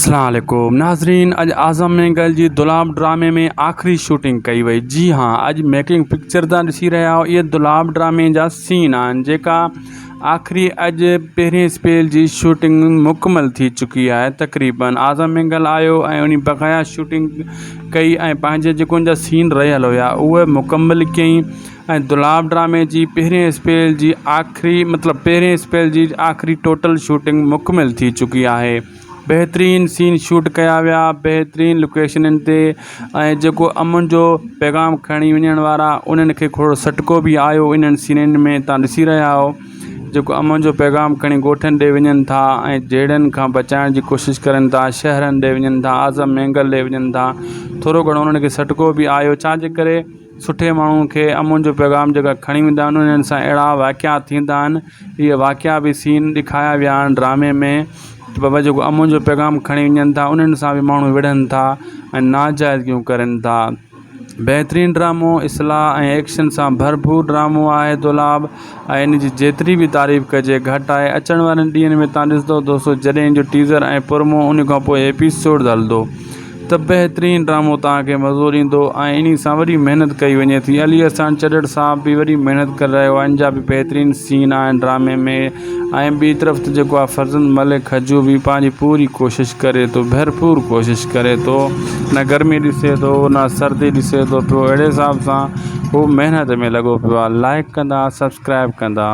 अस्सलाम वालेकुम नाज़रीन, अज आज़म मेंगल जी दुलाब ड्रामे में आखिरी शूटिंग कई वई। जी हाँ, अज मेकिंग पिक्चर था ॾिसी रहा हो। ये दुलाब ड्रामे जा सीन आहिनि जेका आखिरी अज पहिरें स्पेल जी शूटिंग मुकमल थी चुकी है। तकरीबन आज़म मेंगल आयो ऐं उन बक़ाया शूटिंग कई ऐं पंहिंजे जेको उन जा सीन रहियल हुया उहे मुकम्मल कयईं। ऐं दुलाब ड्रामे जी पहिरें स्पेल जी आखिरी पहिरें स्पेल जी आखिरी टोटल शूटिंग मुकमल थी चुकी है। बेहतरीन सीन शूट कया विया बेहतरीन लोकेशननि ते ऐं जेको अमन जो पैगाम खणी वञण वारा उन्हनि खे थोरो सटको भी आयो इन्हनि सीननि में तव्हां ॾिसी रहिया हो। जेको अमन जो पैगाम खणी ॻोठनि ॾे वञनि था ऐं जहिड़नि खां बचाइण जी कोशिशि करनि था, शहरनि ॾे वञनि था, आज़म मेंगल ॾे वञनि था। थोरो घणो उन्हनि खे सटको भी आयो छाजे करे सुठे माण्हुनि खे अमन जो पैगाम जेका खणी वेंदा आहिनि उन्हनि सां अहिड़ा वाक़िया थींदा आहिनि। इहे वाक़िया भी सीन ॾेखारिया विया आहिनि ड्रामे में। बाबा जेको अमन जो पैगाम खणी वञनि था उन्हनि सां भी माण्हू विढ़नि था ऐं नाजाइज़गियूं करनि था। बेहतरीन ड्रामो इस्लाह ऐं एक्शन सां भरपूर ड्रामो आहे दुलाब ऐं इन जी जेतिरी भी तारीफ़ कजे घटि आहे। अचण वारनि ॾींहंनि में तव्हां ॾिसंदो दोस्तों जॾहिं जो टीज़र ऐं प्रोमो उन खां पोइ एपिसोड हलंदो त बेहतरीन ड्रामो तव्हांखे मज़ो ईंदो ऐं इन सां वरी महिनत कई वञे थी। अली अहसान चॾड़ साहब भी वरी महिनत करे रहियो आहे। इन जा भी बेहतरीन सीन आहिनि ड्रामे में। ऐं ॿी तरफ़ त जेको आहे फर्ज़ंद मलिक खजू भी पंहिंजी पूरी कोशिशि करे थो, भरपूर कोशिशि करे थो। न गर्मी ॾिसे थो न सर्दी ॾिसे थो पियो, अहिड़े हिसाब सां हू महिनत में लॻो पियो आहे। लाइक कंदा, सब्सक्राइब कंदा।